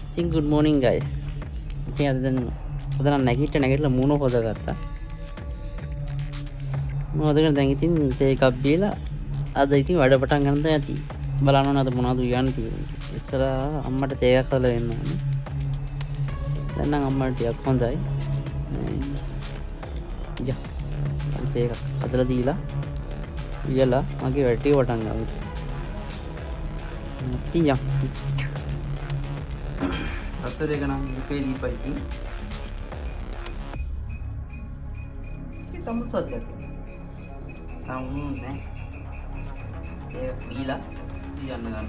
ඉතින් good morning guys. ඉතින් අද දැන් හොදන නැගිටලා මූණ හොදගත්තා. මොකදගෙන දැන් ඉතින් තේ එකක් බීලා අද ඉතින් වැඩ පටන් ගන්න ඇති. බලන්න ඕන අද මොනවද උයන්න තියෙන්නේ. ඉස්සරහා අම්මට තේ එකක් හදලා දෙන්න ඕනේ. දැන් නම් අම්මට ටිකක් හොඳයි. යා. තේ එකක් හදලා දීලා ඉයලා මගේ වැඩේ පටන් ගමු. ඉතින් යා. අතර එක නම් රුපියල් දීපයි ඉතින්. ඒක තමයි සද්දයක්. නෑ ඒ බීලා යන්න ගන්නවා.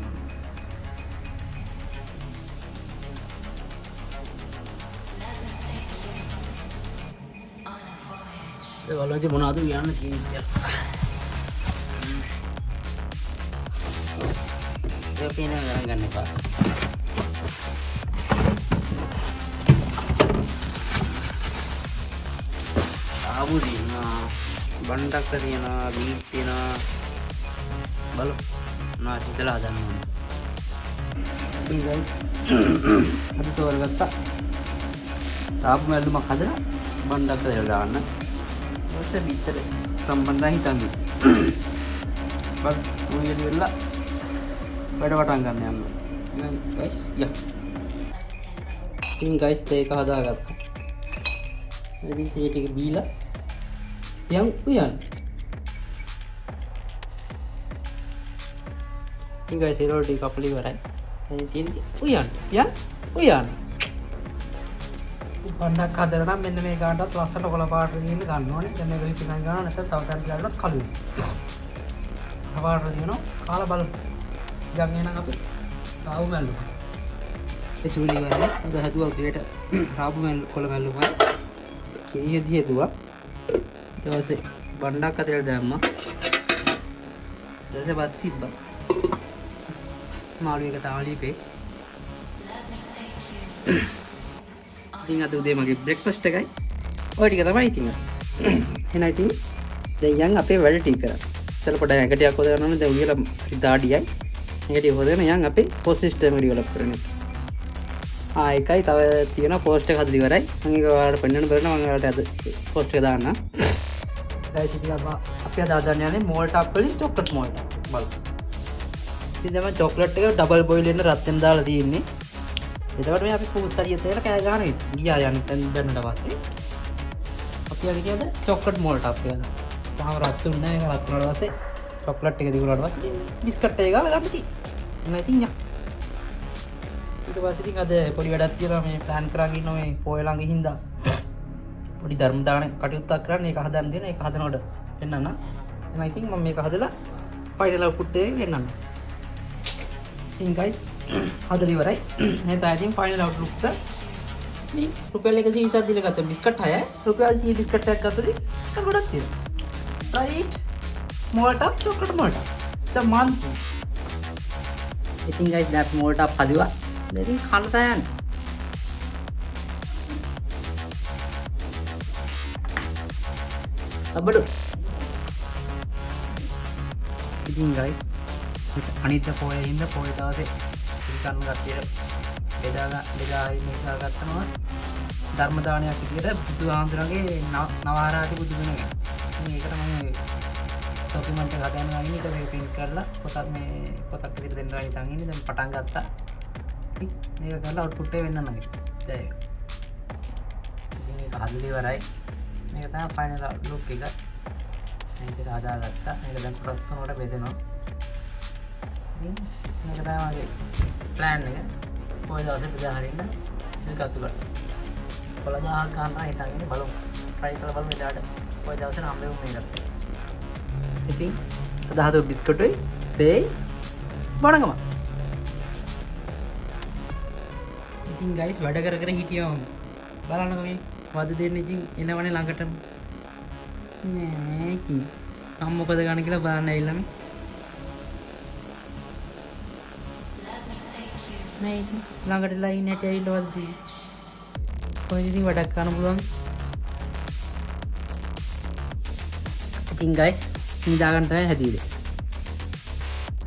ඒ වලදී මොනවද යන්න තියෙන්නේ කියලා. ඒක පින ගන්න එපා. ආවු දිනා බණ්ඩක් තියෙනවා බීට් තියෙනවා බලු නාටි ඉතලා හදන්න ඕනේ. ඉතින් ගයිස් අද තෝරගත්තා තාප් මැල්ලුමක් හදලා බණ්ඩක් දාලා දාන්න. ඊපස්සේ බීතර සම්බන්ධයි හිතන්නේ. බත් උයලි වෙලා වැඩ පටන් ගන්න යන්න. එහෙනම් ගයිස් යා. ඉතින් ගයිස් තේක හදාගත්තා. ඉතින් තේ ටික බීලා yang uyan ini guys hero di couple ibarai ini uyan yang uyan බණ්ඩක් හදලා නම් මෙන්න මේ ගානටත් ලස්සට කොළ පාට දෙන්න ගන්න ඕනේ. දැන් මේක ලිපි ගන්න ගන්න නැත්නම් තව කන් කියලාවත් කළු. පාට දිනන කාලා බලමු. දැන් එහෙනම් අපි රාවු මැල්ලු. ඒ සුලි වල අද හදුවා ගේට රාවු මැල්ලු කොළ මැල්ලුමයි. කීයේදී හදුවා. ඊට පස්සේ බණ්ඩක් අතේට දැම්මා. ඊට පස්සේ බත් තිබ්බා. මාළු එක තාලීපේ. ඉතින් අද උදේ මගේ බ්‍රෙක්ෆාස්ට් එකයි. ඔය ටික තමයි ඉතින්. එහෙනම් ඉතින් දැන් යන් අපේ වැඩ ටික කරා. ඉස්සෙල්ලා පොඩ්ඩක් ඇඟටියක් හොදගන්න ඕනේ. දැන් උයලා දාඩියයි. ඇඟටිය හොදගෙන යන් අපේ පෝස්ට් සිස්ටම් එක ඩෙවලොප් කරන්න. ඒකයි තව තියෙන පෝස්ට් එක හදලා ඉවරයි. මම ඒක ඔයාලට පෙන්වන්න බැරිනවා. මම ඔයාලට අද පෝස්ට් එක දාන්න. දැන් ඉතින් අපි අද හදන්න යන්නේ මෝල්ට් අප් වලින් චොක්ලට් මෝල්ට් බලමු. ඉතින් දැන් චොක්ලට් එක ඩබල් බොයිල් වෙන්න රත් වෙන දාලා තියෙන්නේ. එතකොට මේ අපි පූස්තරිය තේරලා කෑ ගහනවා ඉතින්. ගියා යන්නේ දැන් දැන්නට පස්සේ. අපි යන්නේ කියද චොක්ලට් මෝල්ට් අප් එකද. තාම රත් උන්නේ නැහැ. රත් වුණාට පස්සේ චොක්ලට් එක දිගුණාට පස්සේ බිස්කට් එක ගාලා ගන්න තියෙන්නේ. එහෙනම් ඉතින් යා. ඊට පස්සේ ඉතින් අද පොඩි වැඩක් තියෙනවා මේ ප්ලෑන් කරන් ඉන්නවා මේ පොය ළඟ හින්දා. පොඩි ධර්ම දාන කටයුත්තක් කරන්න ඒක හදන්න දෙන ඒක හදනකොට වෙන්නන්න. එහෙනම් ඉතින් මම මේක හදලා ෆයිනල් ഔട്ട്පුට් එක වෙන්නන්න. ඉතින් guys හදලා ඉවරයි. එහෙනම් තා ඉතින් ෆයිනල් ഔട്ട്ලුක් එක ඉතින් රුපියල් 120ක් දීලා ගත්ත බිස්කට් 6 රුපියල් 100 බිස්කට් එකක් ගත්තදී බිස්කට් ගොඩක් තියෙනවා. right malt up chocolate malt up the month. ඉතින් guys that මෝල්ට් අප් හදුවා. ඉතින් කන්න තයන්. අබඩු. ඉතින් guys අනිත් පොයේ ඉන්න පොයේ දවසේ ඉතින් කට්ටියට බෙදා ඉන්නවා ගත්තනවා ධර්ම දානයක් විදියට බුදුහාමුදුරන්ගේ නවආරාධි බුදු ගුණ ගැන. ඉතින් ඒකට මම ડોකියුමන්ට් එක හදාගෙන ආගෙන ඊට ඒක print කරලා පොතක් විදියට දෙන්න ගන්න ඉතින් ඉන්නේ දැන් පටන් ගත්තා. ඉතින් මේක කරලා output එක වෙන්න නැගි. ජය. ඉතින් ඒක හදලා ඉවරයි. මේක තමයි ෆයිනල් ලුක් එක. මේක හදාගත්තා. මේක දැන් ප්‍රස්තුතවට බෙදෙනවා. ඉතින් මේක තමයි මගේ ප්ලෑන් එක. පොය දවසේ බෙදා හරින්න සිල්කත්තු කරලා. කොළජ ආහාර කාන්තා හිතන් ඉන්නේ බලමු. try කරලා බලමු ඊට පොය දවසේ නම් මේක මේකට. ඉතින් අද හදපු බිස්කට්ුයි තේ බණගම. ඉතින් guys වැඩ කර කර හිටියම බලන්නකො මේ වද දෙන්න ඉතින් එනවනේ ළඟටම. නෑ ඉතින් මම මොකද ගන්න කියලා බලන්න ඇවිල්ලා මේ. නෑ ඉතින් ළඟටලා ඉන්නේ නැටි ඇවිල්ලා වද දෙන්න. කොහෙද ඉතින් වැඩක් කරන්න පුළුවන්. ඉතින් guys නිදා ගන්න තමයි හැදුවේ.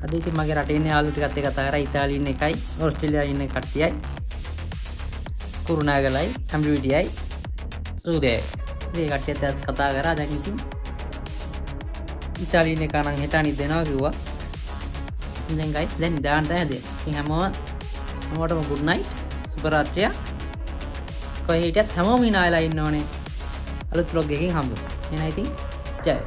අද ඉතින් මගේ රටේ ඉන්න යාළුවෝ ටිකත් එක්ක කතා කරා. ඉතාලියේ ඉන්න එකයි ඕස්ට්‍රේලියාවේ ඉන්න කට්ටියයි. කුරුණෑගලයි ඇම්බිවිටියයි සූදයයි මේ කට්ටියත් කතා කරා දැන් ඉතින් ඉතාලියන් එක නම් හෙට අනිත් දෙනවා කිව්වා දැන් ගයිස් දැන් දාන්න හැදේ ඉතින් හැමෝටම good night සුබ රාත්‍රිය කොහේ හිටියත් හැමෝම hina වෙලා ඉන්න ඕනේ අලුත් vlog එකකින් හම්බ වෙනවා එහෙනම් ඉතින් ජය